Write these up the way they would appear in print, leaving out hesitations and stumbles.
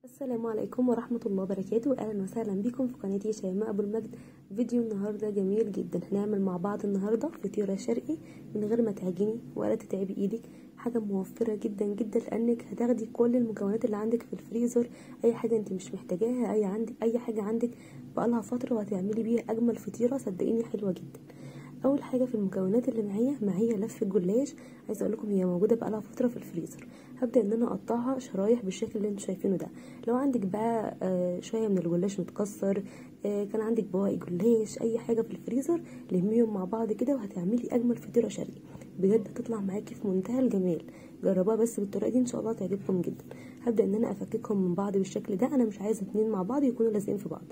السلام عليكم ورحمة الله وبركاته. اهلا وسهلا بكم في قناتي شيماء ابو المجد. فيديو النهارده جميل جدا. هنعمل مع بعض النهارده فطيرة شرقي من غير ما تعجني ولا تتعبي ايدك. حاجة موفرة جدا جدا لانك هتاخدي كل المكونات اللي عندك في الفريزر. اي حاجة انت مش محتاجاها، اي حاجة عندك بقالها فترة وهتعملي بيها اجمل فطيرة، صدقيني حلوة جدا. اول حاجه في المكونات اللي معايا لف الجلاش. عايزه اقول لكم هي موجوده بقالها فتره في الفريزر. هبدا ان انا اقطعها شرايح بالشكل اللي انتوا شايفينه ده. لو عندك بقى شويه من الجلاش متكسر، كان عندك بواقي جلاش، اي حاجه في الفريزر لميهم مع بعض كده وهتعملي اجمل فطيره شرقي. بجد هتطلع معاكي في منتهى الجمال. جربوها بس بالطريقه دي ان شاء الله تعجبكم جدا. هبدا ان انا افككهم من بعض بالشكل ده. انا مش عايزه اتنين مع بعض يكونوا لازقين في بعض،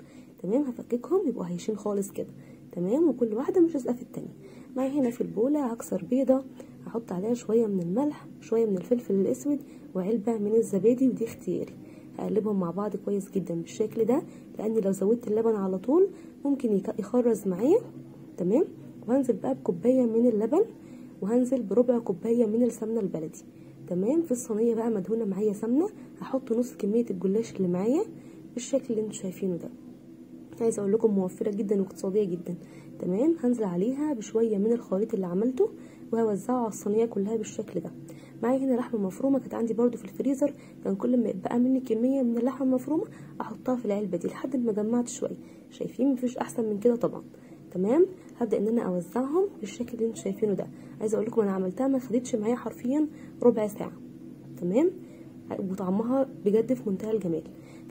تمام. هفككهم يبقوا هايشين خالص كده، تمام، وكل واحده مش لازقه في التانيه. معايا هنا في البوله هكسر بيضه، هحط عليها شويه من الملح، شويه من الفلفل الاسود، وعلبه من الزبادي، ودي اختياري. هقلبهم مع بعض كويس جدا بالشكل ده، لان لو زودت اللبن على طول ممكن يخرز معايا، تمام. وهنزل بقى بكوبايه من اللبن، وهنزل بربع كوبايه من السمنه البلدي، تمام. في الصينيه بقى مدهونه معايا سمنه، هحط نص كميه الجلاش اللي معايا بالشكل اللي انتوا شايفينه ده. عايزه اقول لكم موفره جدا واقتصاديه جدا، تمام. هنزل عليها بشويه من الخليط اللي عملته وهوزعه على الصينيه كلها بالشكل ده. معايا هنا لحمه مفرومه كانت عندي برده في الفريزر، كان كل ما يبقى مني كميه من اللحمه المفرومه احطها في العلبه دي لحد ما جمعت شويه. شايفين مفيش احسن من كده طبعا، تمام. هبدا ان انا اوزعهم بالشكل اللي انتوا شايفينه ده. عايزه اقول لكم انا عملتها ما خدتش معايا حرفيا ربع ساعه، تمام، وطعمها بجد في منتهى الجمال.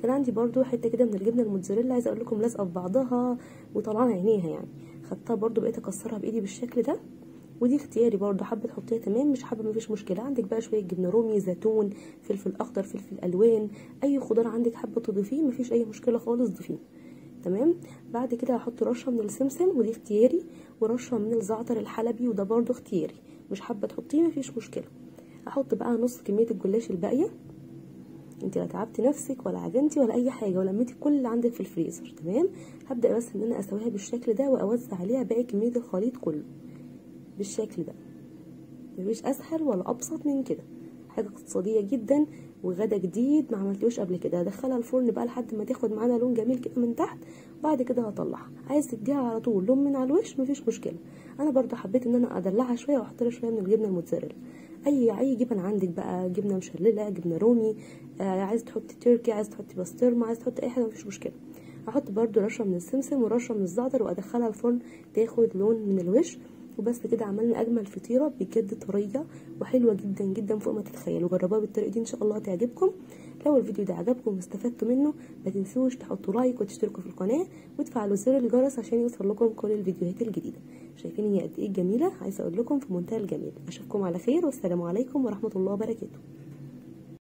كان عندي برضو حته كده من الجبنه الموتزاريلا، عايزه اقول لكم لازقه في بعضها وطلعنا عينيها يعني. خدتها برضو بقيت اكسرها بايدي بالشكل ده، ودي اختياري برضو، حابه تحطيها تمام، مش حابه مفيش مشكله. عندك بقى شويه جبنه رومي، زيتون، فلفل اخضر، فلفل الوان، اي خضار عندك حابه تضيفيه مفيش اي مشكله خالص ضيفيه، تمام. بعد كده هحط رشه من السمسم ودي اختياري، ورشه من الزعتر الحلبي وده برضو اختياري، مش حابه تحطيه مفيش مشكله. هحط بقى نص كميه الجلاش الباقيه. انت لا تعبتي نفسك ولا عجنتي ولا اي حاجه، ولميتي كل اللي عندك في الفريزر، تمام. هبدا بس ان انا اسويها بالشكل ده واوزع عليها باقي كميه الخليط كله بالشكل ده. مفيش اسهل ولا ابسط من كده. حاجه اقتصاديه جدا وغدا جديد ما عملتوش قبل كده. هدخلها الفرن بقى لحد ما تاخد معانا لون جميل كده من تحت، وبعد كده هطلعها. عايز تديها على طول لون من على الوش مفيش مشكله. انا برضو حبيت ان انا ادلعها شويه واحط لها شويه من الجبنه الموتزاريلا. اي جبن عندك بقى، جبنه مشلله، جبنه رومي، عايز تحطي تركي، عايز تحطي بسطرمه، عايز تحطي اي حاجه مفيش مشكله. هحط برضو رشه من السمسم ورشه من الزعتر وادخلها الفرن تاخد لون من الوش. وبس كده عملنا اجمل فطيره بجد، طريه وحلوه جدا جدا فوق ما تتخيلوا. جربوها بالطريقه دي ان شاء الله هتعجبكم. لو الفيديو ده عجبكم واستفدتوا منه ما تنسوش تحطوا لايك وتشتركوا في القناه وتفعلوا زر الجرس عشان يوصل لكم كل الفيديوهات الجديده. شايفين هي قد ايه جميله؟ عايزه اقول لكم في منتهى الجمال. اشوفكم على خير والسلام عليكم ورحمه الله وبركاته.